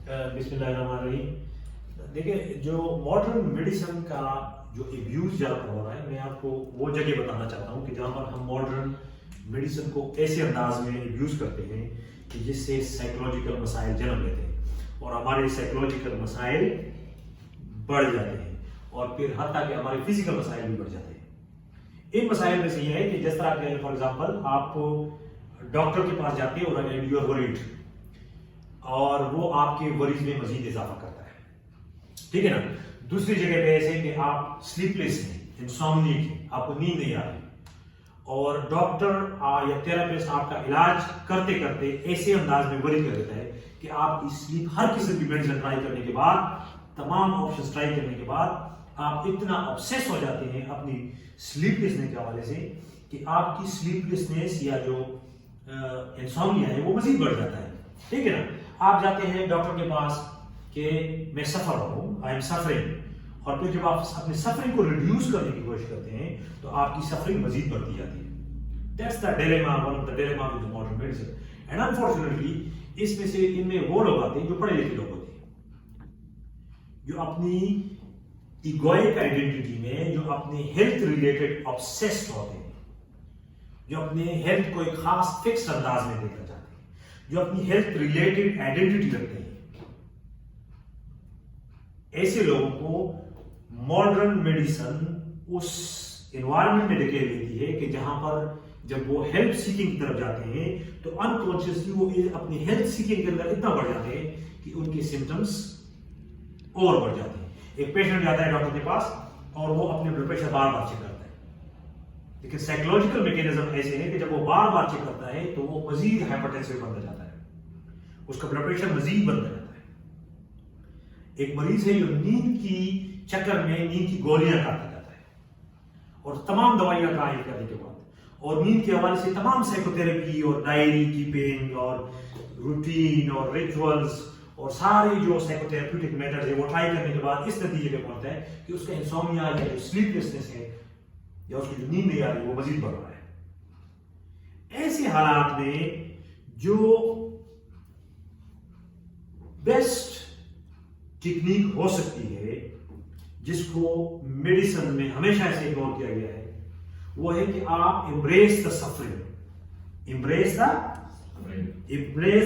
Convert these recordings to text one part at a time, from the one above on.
بسم اللہ الرحمن الرحیم. دیکھیں جو ماڈرن میڈیسن کا جو ایبیوز جہاں پر ہو رہا ہے، میں آپ کو وہ جگہ بتانا چاہتا ہوں کہ جہاں پر ہم ماڈرن میڈیسن کو ایسے انداز میں ایبیوز کرتے ہیں کہ جس سے سائیکولوجیکل مسائل جنم لیتے ہیں اور ہمارے سائیکولوجیکل مسائل بڑھ جاتے ہیں اور پھر حتیٰ کہ ہمارے فزیکل مسائل بھی بڑھ جاتے ہیں. ان مسائل میں سے یہ ہے کہ جس طرح کہ فار ایگزامپل آپ ڈاکٹر کے پاس جاتے ہیں اور یو آر وریڈ اور وہ آپ کے وریز میں مزید اضافہ کرتا ہے، ٹھیک ہے نا. دوسری جگہ پہ ایسے کہ آپ سلیپ لیس ہیں، انسومنیک ہیں، آپ کو نیند نہیں آ رہی اور ڈاکٹر یا تھراپسٹ آپ کا علاج کرتے کرتے ایسے انداز میں وری کر دیتا ہے کہ آپ کی سلیپ، ہر قسم کی میڈیسن ٹرائی کرنے کے بعد، تمام آپشنز ٹرائی کرنے کے بعد آپ اتنا obsess ہو جاتے ہیں اپنی سلیپ لیسنس کے حوالے سے کہ آپ کی سلیپ لیسنس یا جو انسومنیا ہے وہ مزید بڑھ جاتا ہے، ٹھیک ہے نا. آپ جاتے ہیں ڈاکٹر کے پاس کہ میں سفر ہوں، آئی ایم سفرنگ، اور پھر جب آپ اپنے سفرنگ کو ریڈیوس کرنے کی کوشش کرتے ہیں تو آپ کی سفرنگ مزید بڑھتی جاتی ہے. That's the dilemma, one of the dilemma with modern medicine. And unfortunately اس میں سے ان میں وہ لوگ آتے ہیں جو پڑھے لکھے لوگ ہوتے ہیں، جو اپنی ایگوئک آئیڈینٹی میں، جو اپنے ہیلتھ ریلیٹڈ obsessed ہوتے ہیں، جو اپنے ہیلتھ کو ایک خاص فکس انداز میں دیکھنا چاہتے ہیں، جو اپنی ہیلتھ ریلیٹڈ آئیڈینٹی رکھتے ہیں. ایسے لوگوں کو ماڈرن میڈیسن اس انوائرمنٹ میں دھکیل دیتی ہے کہ جہاں پر جب وہ ہیلپ سیکنگ کی طرف جاتے ہیں تو انکانشیسلی وہ اپنی ہیلتھ سیکنگ کے اندر اتنا بڑھ جاتے ہیں کہ ان کے سمٹمز اور بڑھ جاتے ہیں. ایک پیشنٹ جاتا ہے ڈاکٹر کے پاس اور وہ اپنے بلڈ پریشر بار بار چیک کرتا ہے، لیکن سائیکولوجیکل میکینزم ایسے ہے کہ جب وہ بار بار چیک کرتا ہے تو وہ مزید ہائپرٹینسو بنتا جاتا ہے، اس کا بلڈ پریشر مزید بنتا جاتا ہے. ایک مریض ہے جو نیند کی چکر میں نیند کی گولیاں کھاتا جاتا ہے اور تمام دوائیاں کھانے کرنے کے بعد اور نیند کے حوالے سے تمام سائیکو تھراپی اور ڈائری کیپنگ اور روٹین اور ریچولز اور سارے جو سائیکو تھراپیوٹک میتھڈز ہیں وہ ٹرائی کرنے کے بعد اس نتیجے پہ پہنچتا ہے کہ اس کا انسومنیا یا جو سلیپ لیسنس ہے یا اس کی جو نیند نہیں آ رہی وہ مزید بڑھ رہا ہے. ایسے حالات میں جو بیسٹ ٹیکنیک ہو سکتی ہے، جس کو میڈیسن میں ہمیشہ سے اگنور کیا گیا ہے، وہ ہے کہ آپ embrace the suffering. embrace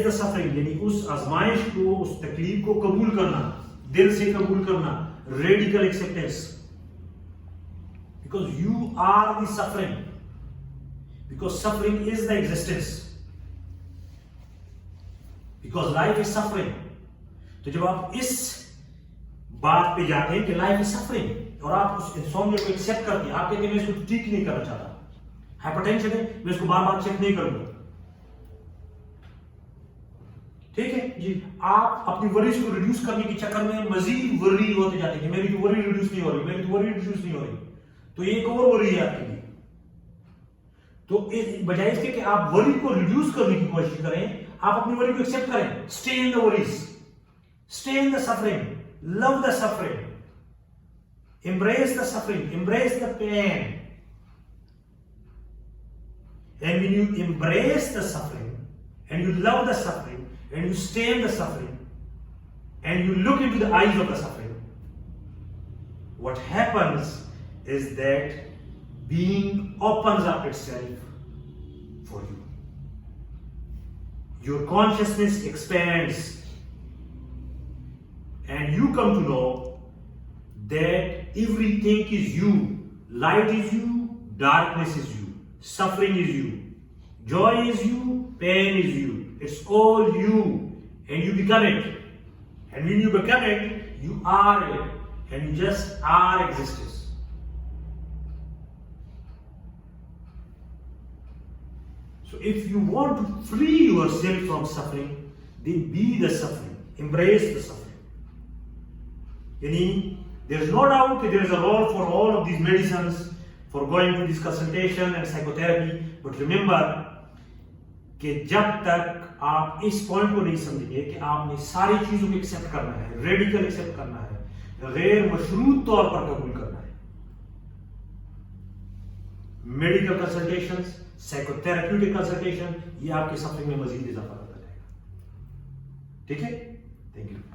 the suffering یعنی اس آزمائش کو، اس تکلیف کو قبول کرنا، دل سے قبول کرنا، radical acceptance. Because you are the suffering. Because suffering is the existence. Because life is suffering. تو جب آپ اس بات پہ جاتے ہیں کہ لائف از سفرنگ اور آپ اس انسومنیا کو ایکسپٹ کرتے ہیں، آپ کہتے ہیں میں اس کو ٹھیک نہیں کرنا چاہتا، ہائپرٹینشن ہے، میں اس کو بار بار چیک نہیں کروں گا، ٹھیک ہے جی. آپ اپنی وریز کو ریڈیوس کرنے کے چکر میں مزید وری ہوتے جاتے ہیں کہ میری تو وری ریڈیوس نہیں ہو رہی، میری تو وری ریڈیوس نہیں ہو رہی، تو یہ ایک اور وری ہے آپ کے لیے. تو بجائے اس کے کہ آپ وری کو ریڈیوس کرنے کی کوشش کریں، آپ اپنی وری کو ایکسپٹ کریں. Stay in the worries, stay in the suffering, love the suffering, embrace the suffering, embrace the pain. And when you embrace the suffering and you love the suffering and you stay in the suffering and you look into the eyes of the suffering, what happens is that being opens up itself for you. Your consciousness expands and you come to know that everything is you. Light is you, darkness is you, suffering is you, joy is you, pain is you. It's all you, and you become it. And when you become it, you are it, and you just are existence. So if you want to free yourself from suffering, then be the suffering, embrace the suffering. There is no doubt that there is a role for all of these medicines, for going to this consultation and psychotherapy, but remember کہ جب تک آپ اس point کو نہیں سمجھیں گے کہ آپ نے ساری چیزوں کو ایکسپٹ کرنا ہے، ریڈیکل ایکسپٹ کرنا ہے، غیر مشروط طور پر قبول کرنا ہے. Medical consultation, psycho therapeutic consultation, یہ آپ کے سفرنگ میں مزید اضافہ کرتا جائے گا، ٹھیک ہے. Thank you.